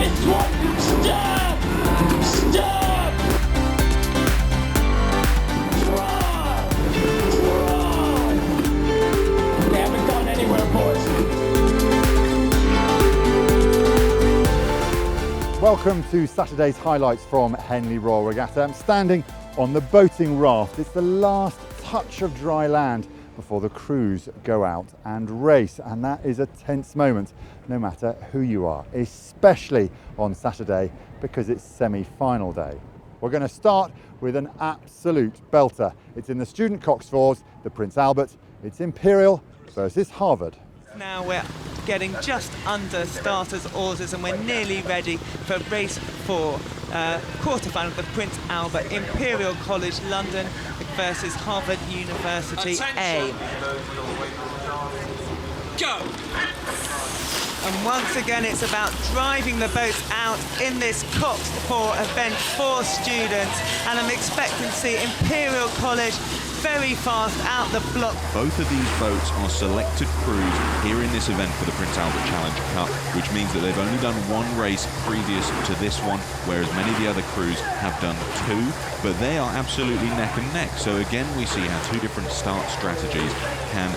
It's one. Stop! Stop! Drive! Drive! We haven't gone anywhere, boys. Welcome to Saturday's highlights from Henley Royal Regatta. I'm standing on the boating raft. It's the last touch of dry land before the crews go out and race, and that is a tense moment no matter who you are, especially on Saturday because it's semi-final day. We're going to start with an absolute belter. It's in the student coxswains, the Prince Albert. It's Imperial versus Harvard. Now we're getting just under starters orders and we're nearly ready for race 4, quarter-final of the Prince Albert, Imperial College London versus Harvard University A. Go! And once again it's about driving the boats out in this Cox 4 event for students, and I'm expecting to see Imperial College very fast out the block. Both of these boats are selected crews here in this event for the Prince Albert Challenge Cup, which means that they've only done one race previous to this one, whereas many of the other crews have done 2, but they are absolutely neck and neck. So again, we see how 2 different start strategies can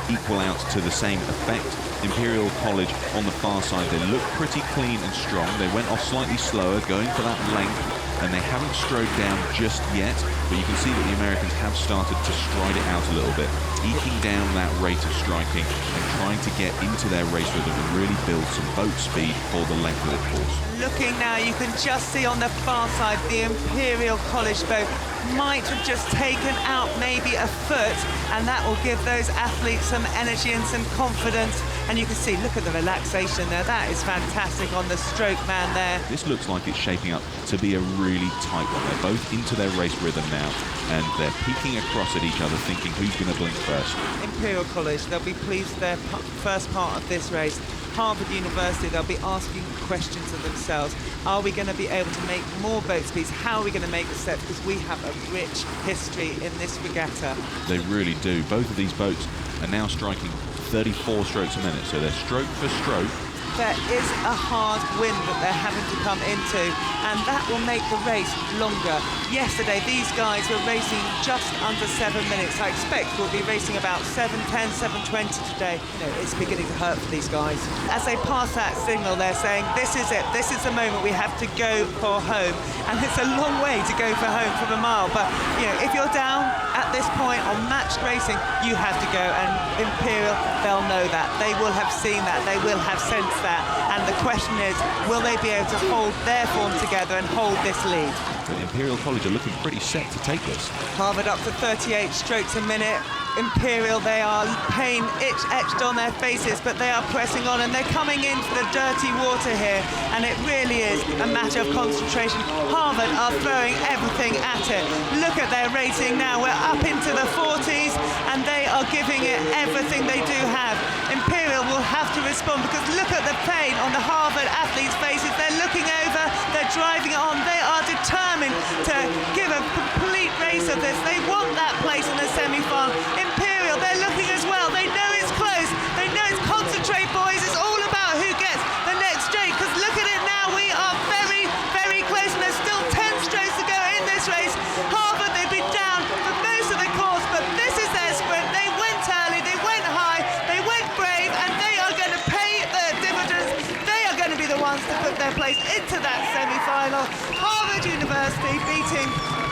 equal out to the same effect. Imperial College on the far side, they look pretty clean and strong. They went off slightly slower, going for that length, and they haven't strode down just yet, but you can see that the Americans have started to stride it out a little bit, eking down that rate of striking and trying to get into their race rhythm and really build some boat speed for the length of the course. Looking now, you can just see on the far side the Imperial College boat might have just taken out maybe a foot, and that will give those athletes some energy and some confidence. And you can see, look at the relaxation there. That is fantastic on the stroke man there. This looks like it's shaping up to be a really tight one. They're both into their race rhythm now, and they're peeking across at each other, thinking who's going to blink first. Imperial College, they'll be pleased with their first part of this race. Harvard University, they'll be asking questions of themselves. Are we going to be able to make more boat speeds? How are we going to make the steps? Because we have a rich history in this regatta. They really do. Both of these boats are now striking 34 strokes a minute, so they're stroke for stroke. There is a hard wind that they're having to come into, and that will make the race longer. Yesterday, these guys were racing just under 7 minutes. I expect we'll be racing about 7:10, 7:20 today. You know, it's beginning to hurt for these guys. As they pass that signal, they're saying, this is it. This is the moment we have to go for home. And it's a long way to go for home from a mile. But, you know, if you're down at this point on matched racing, you have to go. And Imperial, they'll know that. They will have seen that. They will have sensed that. And the question is, will they be able to hold their form together and hold this lead? The Imperial College are looking pretty set to take this. Harvard up to 38 strokes a minute. Imperial, they are pain etched on their faces, but they are pressing on and they're coming into the dirty water here, and it really is a matter of concentration. Harvard are throwing everything at it. Look at their rating now. We're up into the 40s and they are giving it everything they do have. Imperial will have to respond, because look at the pain on the Harvard athletes' faces. They're looking over, they're driving it on. They are determined to give a complete race of this. They want that place in the semi-final. Imperial, they're looking as well. They know it's close. They know it's concentrate, boys. It's all about who gets the next straight, because look at it now. We are very, very close, and there's still 10 strokes to go in this race. Harvard, they've been down for most of the course, but this is their sprint. They went early, they went high, they went brave, and they are going to pay the dividends. They are going to be the ones to put their place into that semi-final. Harvard University beating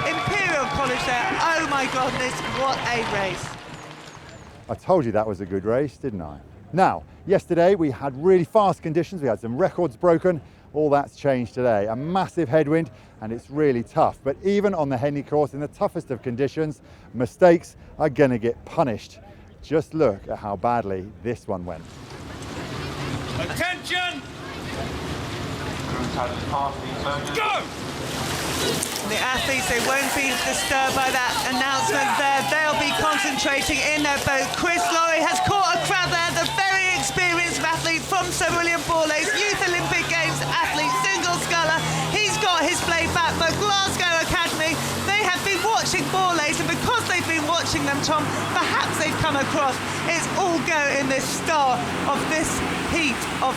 Imperial College there. Oh my goodness, what a race. I told you that was a good race, didn't I? Now, yesterday we had really fast conditions, we had some records broken. All that's changed today. A massive headwind, and it's really tough. But even on the Henley course, in the toughest of conditions, mistakes are going to get punished. Just look at how badly this one went. Attention! Go! The athletes, they won't be disturbed by that announcement there. They'll be concentrating in their boat. Chris Laurie has caught a crab there, the very experienced athlete from Sir William Borlase, Youth Olympic Games athlete, single sculler. He's got his blade back, but Glasgow Academy, they have been watching Borlase, and because they've been watching them, them, Tom. Perhaps they've come across. It's all go in this start of this heat of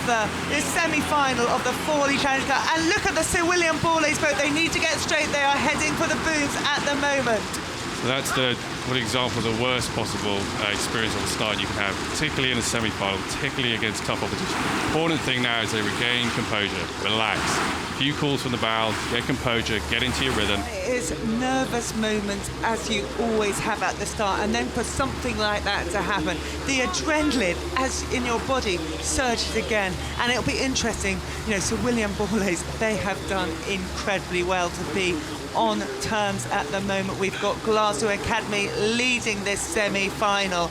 this semi-final of the Forley Challenge Cup. And look at the Sir William Borlase boat. They need to get straight. They are heading for the booms at the moment. So that's one example of the worst possible experience on the start you can have, particularly in a semi-final, particularly against tough opposition. The important thing now is they regain composure, relax. A few calls from the bow, get composure, get into your rhythm. It is nervous moments, as you always have at the start, and then for something like that to happen, the adrenaline, as in your body, surges again, and it'll be interesting. You know, Sir William Borlase, they have done incredibly well to be on terms at the moment. We've got Glasgow Academy leading this semi-final.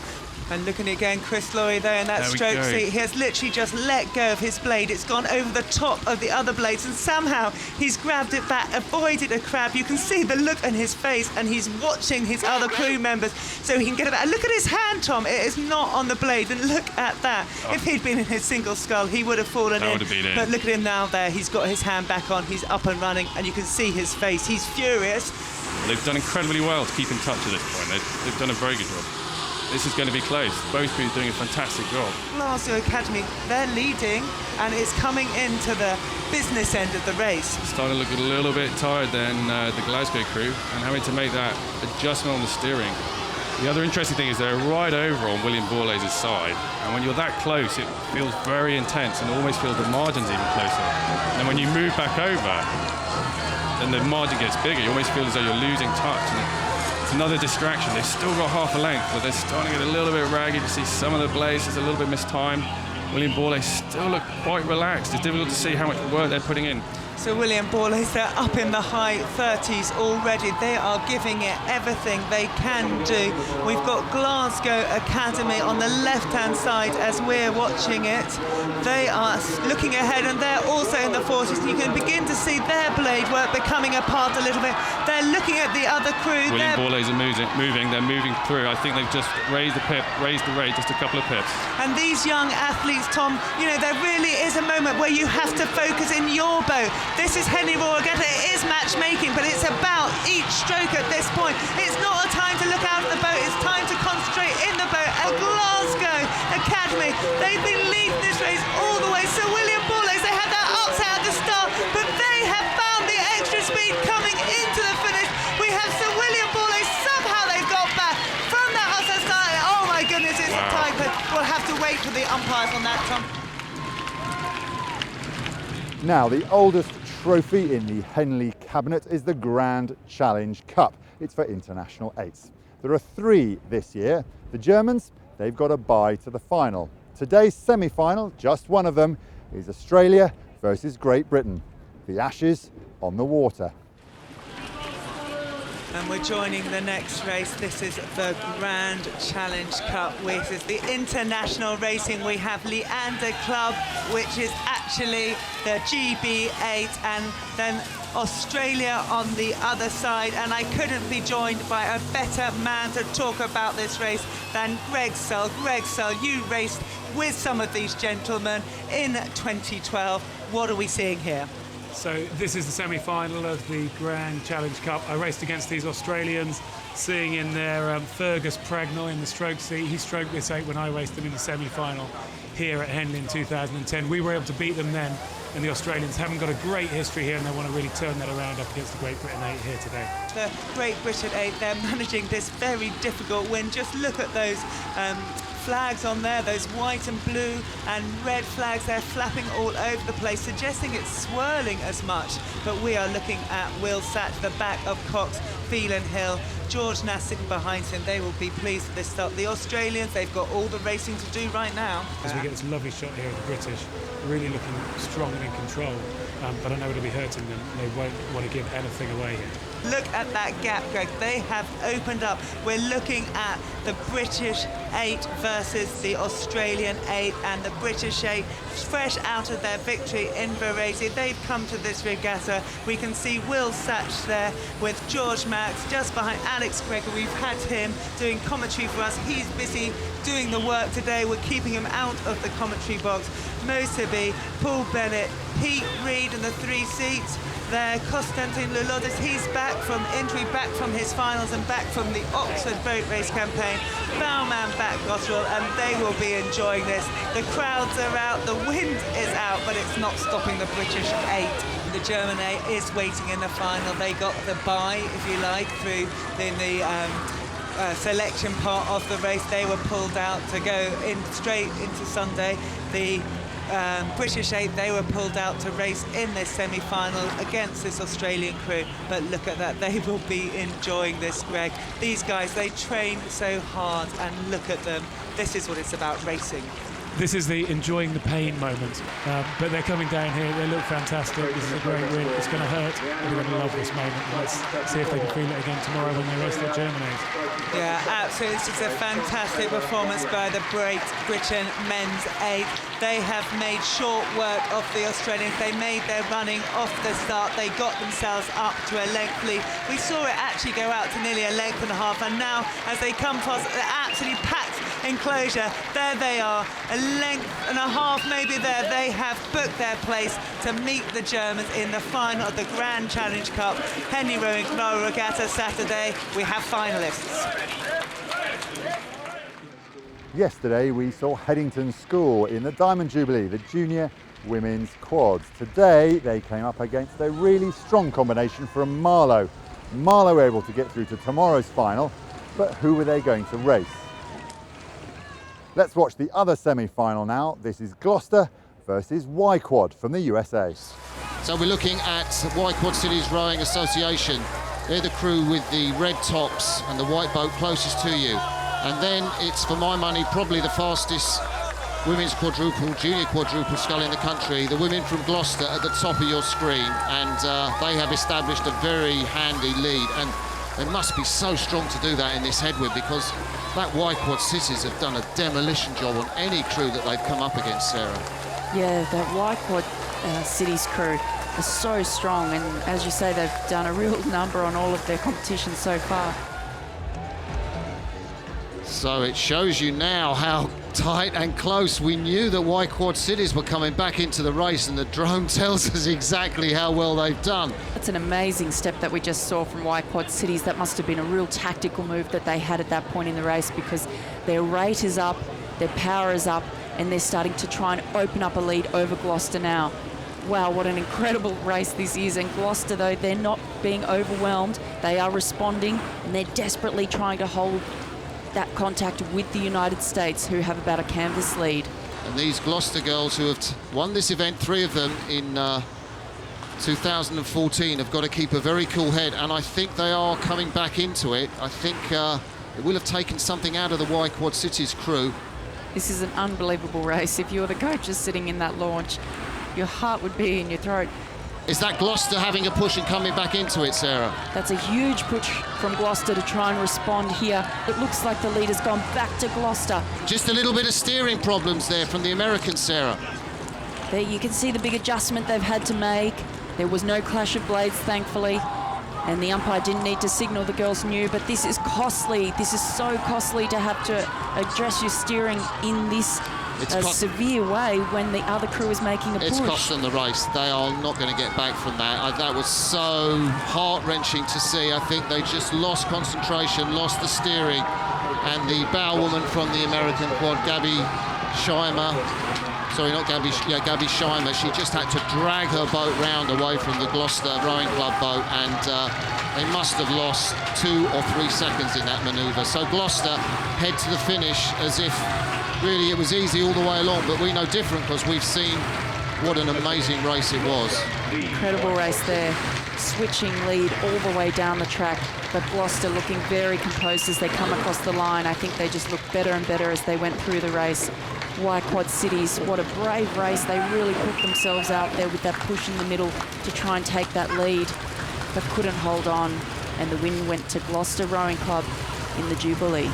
And looking again, Chris Laurie there in that stroke seat. He has literally just let go of his blade. It's gone over the top of the other blades, and somehow he's grabbed it back, avoided a crab. You can see the look on his face, and he's watching his other crew members so he can get it back. Look at his hand, Tom. It is not on the blade, and look at that. Oh. If he'd been in his single scull, he would have fallen in. But look at him now there. He's got his hand back on. He's up and running, and you can see his face. He's furious. They've done incredibly well to keep in touch at this point. They've done a very good job. This is going to be close. Both crews doing a fantastic job. Glasgow Academy, they're leading, and it's coming into the business end of the race. Starting to look a little bit tired than the Glasgow crew, and having to make that adjustment on the steering. The other interesting thing is they're right over on William Borlase's side, and when you're that close, it feels very intense and almost feels the margin's even closer. And then when you move back over, then the margin gets bigger. You almost feel as though you're losing touch. It's another distraction. They've still got half a length, but they're starting to get a little bit ragged. You see some of the blades, it's a little bit mistimed. William Borlase still look quite relaxed. It's difficult to see how much work they're putting in. So William Borlase, they're up in the high 30s already. They are giving it everything they can do. We've got Glasgow Academy on the left-hand side as we're watching it. They are looking ahead, and they're also in the 40s. You can begin to see their blade work becoming apart a little bit. They're looking at the other crew. William Borlase are moving. They're moving through. I think they've just raised the rate just a couple of pips. And these young athletes, Tom, you know, there really is a moment where you have to focus in your boat. This is Henley Royal Regatta. It is matchmaking, but it's about each stroke at this point. It's not a time to look out of the boat. It's time to concentrate in the boat. And Glasgow Academy, they've been leading this race all the way. So William Borlase, they had that upset at the start, but they have found the extra speed coming into the finish. We have Sir William Borlase. Somehow they've got back from that upset start. Oh my goodness, it's a tie, but we'll have to wait for the umpires on that, Tom. Now, the oldest trophy in the Henley cabinet is the Grand Challenge Cup. It's for international eights. There are 3 this year. The Germans, they've got a bye to the final. Today's semi-final, just one of them, is Australia versus Great Britain. The Ashes on the water. And we're joining the next race. This is the Grand Challenge Cup, which is the international racing. We have Leander Club, which is actually the GB8, and then Australia on the other side. And I couldn't be joined by a better man to talk about this race than Greg Sell. Greg Sell, you raced with some of these gentlemen in 2012. What are we seeing here? So this is the semi-final of the Grand Challenge Cup. I raced against these Australians, seeing in their Fergus Pragnell in the stroke seat. He stroked this 8 when I raced them in the semi-final here at Henley in 2010. We were able to beat them then, and the Australians haven't got a great history here, and they want to really turn that around up against the Great Britain 8 here today. The Great Britain 8, they're managing this very difficult win. Just look at those flags on there, those white and blue and red flags. They're flapping all over the place, suggesting it's swirling as much. But we are looking at Will Satch, the back of Cox, Phelan Hill, George Nassick behind him. They will be pleased with this start. The Australians, they've got all the racing to do right now. As we get this lovely shot here of the British, really looking strong and in control, but I know it'll be hurting them. They won't want to give anything away here. Look at that gap, Greg. They have opened up. We're looking at the British 8 versus the Australian 8, and the British 8 fresh out of their victory in Borlase. They've come to this regatta. We can see Will Satch there with George Max just behind Alex Gregor. We've had him doing commentary for us. He's busy doing the work today. We're keeping him out of the commentary box. Mo Sibby, Paul Bennett, Pete Reed in the 3 seats. There, Konstantin Lulodis, he's back from injury, back from his finals and back from the Oxford boat race campaign. Bowman back Goswell, and they will be enjoying this. The crowds are out, the wind is out, but it's not stopping the British 8. The German 8 is waiting in the final. They got the bye, if you like, through the selection part of the race. They were pulled out to go in straight into Sunday. The British 8, they were pulled out to race in this semi-final against this Australian crew, but look at that, they will be enjoying this, Greg. These guys, they train so hard, and look at them. This is what it's about, racing. This is the enjoying the pain moment, but they're coming down here. They look fantastic. This is a great win. It's going to hurt. We're going to love this moment. Let's see if they can feel it again tomorrow when they race at Germany. Yeah, absolutely. This is a fantastic performance by the Great Britain men's 8. They have made short work of the Australians. They made their running off the start. They got themselves up to a length lead. We saw it actually go out to nearly a length and a half, and now as they come past the absolutely packed enclosure, there they are, a length and a half maybe there. They have booked their place to meet the Germans in the final of the Grand Challenge Cup, Henley Royal Regatta Saturday. We have finalists. Yesterday we saw Headington School in the Diamond Jubilee, the junior women's quads. Today they came up against a really strong combination from Marlow. Marlow were able to get through to tomorrow's final, but who were they going to race? Let's watch the other semi-final now. This is Gloucester versus Y-Quad from the USA. So we're looking at Y-Quad Cities Rowing Association. They're the crew with the red tops and the white boat closest to you. And then it's, for my money, probably the fastest women's quadruple, junior quadruple scull in the country. The women from Gloucester at the top of your screen, and they have established a very handy lead. And they must be so strong to do that in this headwind, because that Y-Quad Cities have done a demolition job on any crew that they've come up against, Sarah. Yeah, that Y-Quad Cities crew is so strong, and as you say, they've done a real number on all of their competitions so far. So it shows you now how tight and close. We knew that Y-Quad Cities were coming back into the race, and the drone tells us exactly how well they've done. That's an amazing step that we just saw from Y-Quad Cities. That must have been a real tactical move that they had at that point in the race, because their rate is up, their power is up, and they're starting to try and open up a lead over Gloucester now. Wow, what an incredible race this is. And Gloucester, though, they're not being overwhelmed. They are responding, and they're desperately trying to hold that contact with the United States, who have about a canvas lead. And these Gloucester girls who have won this event, 3 of them in 2014, have got to keep a very cool head, and I think they are coming back into it. I think it will have taken something out of the Y-Quad Cities crew. This is an unbelievable race. If you were the coaches sitting in that launch, your heart would be in your throat. Is that Gloucester having a push and coming back into it, Sarah? That's a huge push from Gloucester to try and respond here. It looks like the lead has gone back to Gloucester. Just a little bit of steering problems there from the Americans, Sarah. There you can see the big adjustment they've had to make. There was no clash of blades, thankfully, and the umpire didn't need to signal. The girls knew, but this is costly. This is so costly to have to address your steering in this severe way when the other crew is making a push. It's cost them the race. They are not going to get back from that. That was so heart-wrenching to see. I think they just lost concentration, lost the steering, and the bow woman from the American quad, Gabby Scheimer, she just had to drag her boat round away from the Gloucester Rowing Club boat, and they must have lost 2 or 3 seconds in that manoeuvre. So Gloucester head to the finish as if really it was easy all the way along, but we know different because we've seen what an amazing race it was. Incredible race there, switching lead all the way down the track, but Gloucester looking very composed as they come across the line. I think they just looked better and better as they went through the race. Y-Quad Cities, what a brave race. They really put themselves out there with that push in the middle to try and take that lead, but couldn't hold on, and the win went to Gloucester Rowing Club in the Jubilee.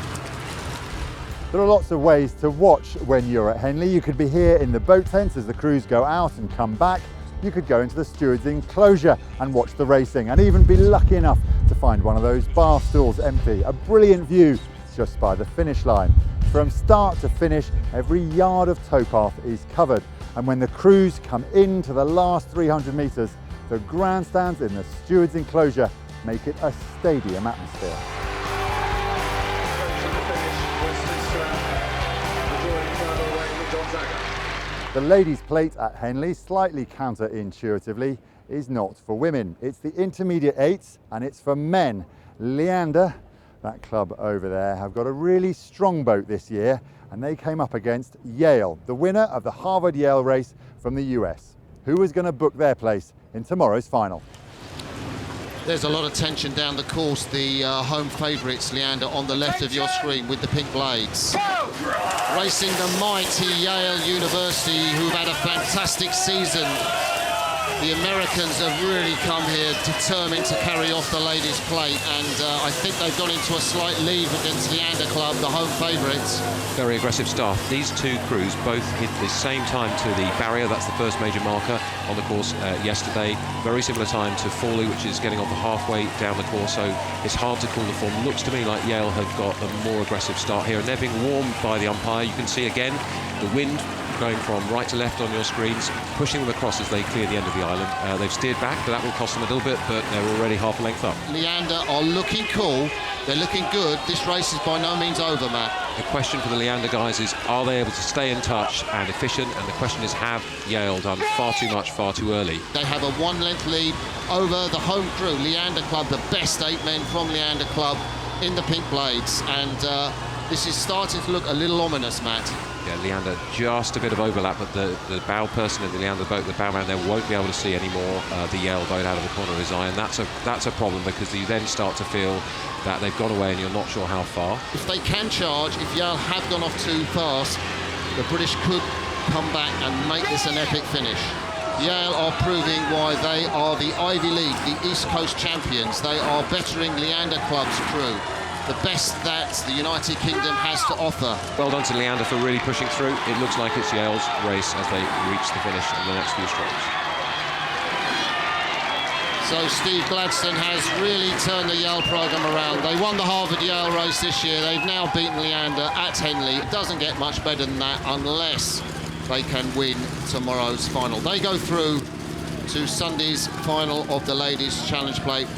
There are lots of ways to watch when you're at Henley. You could be here in the boat tents as the crews go out and come back. You could go into the steward's enclosure and watch the racing, and even be lucky enough to find one of those bar stools empty. A brilliant view just by the finish line. From start to finish, every yard of towpath is covered. And when the crews come into the last 300 metres, the grandstands in the stewards' enclosure make it a stadium atmosphere. The ladies' plate at Henley, slightly counterintuitively, is not for women. It's the intermediate eights and it's for men. Leander, that club over there, have got a really strong boat this year, and they came up against Yale, the winner of the Harvard-Yale race from the US. Who is going to book their place in tomorrow's final? There's a lot of tension down the course. The home favourites, Leander, on the left of your screen with the pink blades. Racing the mighty Yale University, who've had a fantastic season. The Americans have really come here determined to carry off the ladies' plate, and I think they've gone into a slight lead against Leander Club, the home favourites. Very aggressive start. These two crews both hit the same time to the barrier. That's the first major marker on the course yesterday. Very similar time to Fawley, which is getting off the halfway down the course, so it's hard to call the form. Looks to me like Yale have got a more aggressive start here, and they're being warmed by the umpire. You can see again the wind going from right to left on your screens, pushing them across as they clear the end of the island. They've steered back, but that will cost them a little bit, but they're already half a length up. Leander are looking cool. They're looking good. This race is by no means over, Matt. The question for the Leander guys is, are they able to stay in touch and efficient? And the question is, have Yale done far too much, far too early? They have a one-length lead over the home crew, Leander Club, the best 8 men from Leander Club in the pink blades. And this is starting to look a little ominous, Matt. Yeah, Leander, just a bit of overlap, but the bow person in the Leander boat, the bowman there, won't be able to see anymore the Yale boat out of the corner of his eye, and that's a problem, because you then start to feel that they've gone away and you're not sure how far. If they can charge, if Yale have gone off too fast, the British could come back and make this an epic finish. Yale are proving why they are the Ivy League, the East Coast champions. They are bettering Leander Club's crew. The best that the United Kingdom has to offer. Well done to Leander for really pushing through. It looks like it's Yale's race as they reach the finish in the next few strokes. So Steve Gladstone has really turned the Yale programme around. They won the Harvard-Yale race this year. They've now beaten Leander at Henley. It doesn't get much better than that unless they can win tomorrow's final. They go through to Sunday's final of the Ladies' Challenge Plate.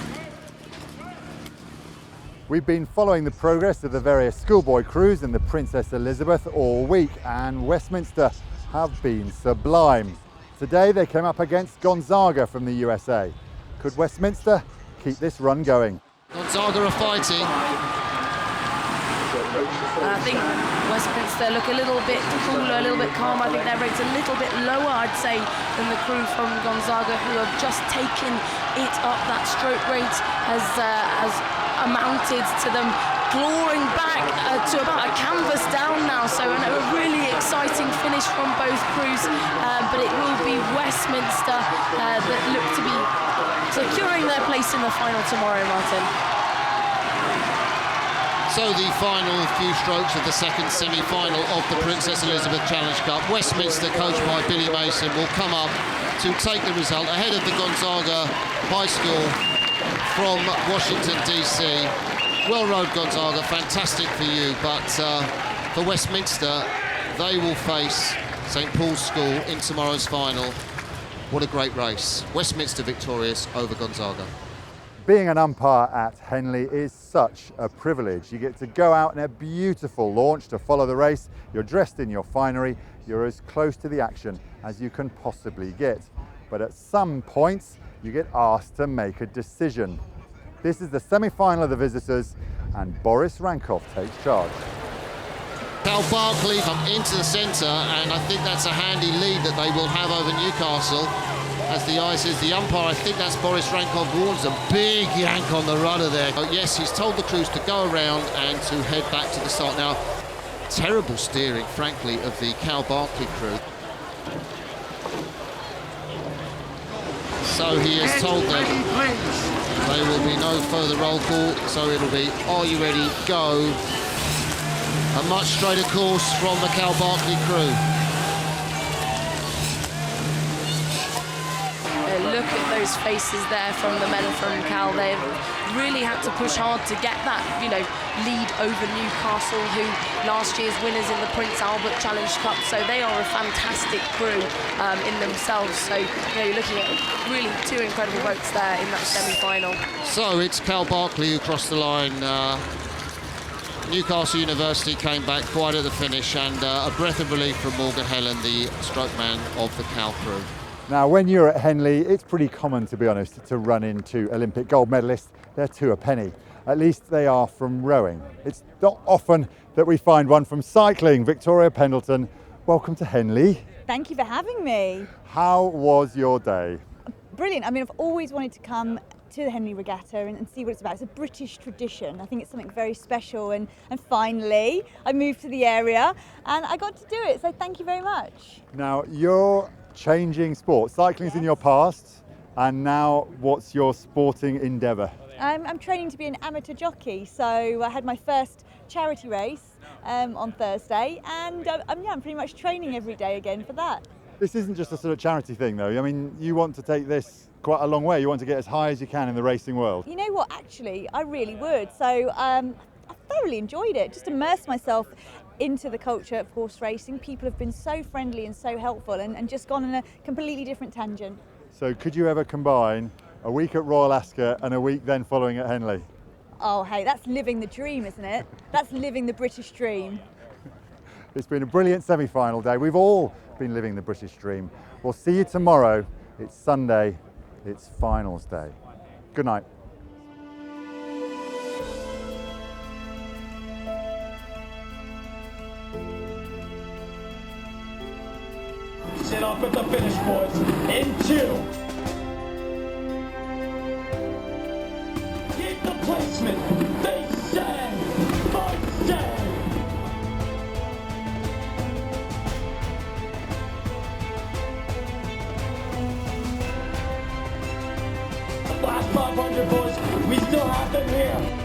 We've been following the progress of the various schoolboy crews in the Princess Elizabeth all week, and Westminster have been sublime. Today they came up against Gonzaga from the USA. Could Westminster keep this run going? Gonzaga are fighting. I think Westminster look a little bit cooler, a little bit calmer. I think their rate's a little bit lower, I'd say, than the crew from Gonzaga, who have just taken it up. That stroke rate has amounted to them clawing back to about a canvas down now, so a really exciting finish from both crews, but it will be Westminster that look to be securing their place in the final tomorrow, Martin. So the final few strokes of the second semi-final of the Princess Elizabeth Challenge Cup. Westminster, coached by Billy Mason, will come up to take the result ahead of the Gonzaga High School from Washington, D.C. Well rowed, Gonzaga, fantastic for you, but for Westminster, they will face St Paul's School in tomorrow's final. What a great race. Westminster victorious over Gonzaga. Being an umpire at Henley is such a privilege. You get to go out in a beautiful launch to follow the race. You're dressed in your finery. You're as close to the action as you can possibly get. But at some points, you get asked to make a decision. This is the semi-final of the visitors, and Boris Rankov takes charge. Cal Barkley up into the centre, and I think that's a handy lead that they will have over Newcastle. As the ice is the umpire, I think that's Boris Rankov, warns a big yank on the rudder there. Oh, yes, he's told the crews to go around and to head back to the start. Now, terrible steering, frankly, of the Cal Barkley crew. So he has told them there will be no further roll call, so it'll be, are you ready, go. A much straighter course from the Cal Barkley crew. They're look at those faces there from the men from Cal. They've really had to push hard to get that, lead over Newcastle, who last year's winners in the Prince Albert Challenge Cup. So they are a fantastic crew in themselves. So you're looking at really two incredible boats there in that semi-final. So it's Cal Barkley who crossed the line. Newcastle University came back quite at the finish, and a breath of relief from Morgan Helen, the stroke man of the Cal crew. Now, when you're at Henley, it's pretty common, to be honest, to run into Olympic gold medalists. They're two a penny. At least they are from rowing. It's not often that we find one from cycling. Victoria Pendleton, welcome to Henley. Thank you for having me. How was your day? Brilliant. I mean, I've always wanted to come to the Henley Regatta and see what it's about. It's a British tradition. I think it's something very special, and finally I moved to the area and I got to do it, so thank you very much. Now, you're changing sport. Cycling's in your past, and now what's your sporting endeavour? I'm training to be an amateur jockey, so I had my first charity race on Thursday, and I'm pretty much training every day again for that. This isn't just a sort of charity thing, though. I mean, you want to take this quite a long way. You want to get as high as you can in the racing world. You know what, actually, I really would. So I thoroughly enjoyed it. Just immersed myself into the culture of horse racing. People have been so friendly and so helpful, and just gone on a completely different tangent. So could you ever combine a week at Royal Ascot and a week then following at Henley? Oh, hey, that's living the dream, isn't it? That's living the British dream. It's been a brilliant semi-final day. We've all been living the British dream. We'll see you tomorrow. It's Sunday. It's finals day. Good night. Sit off at the finish, boys. In 2. Keep the placement. They stand. Fight stand. The black 500, boys. We still have them here.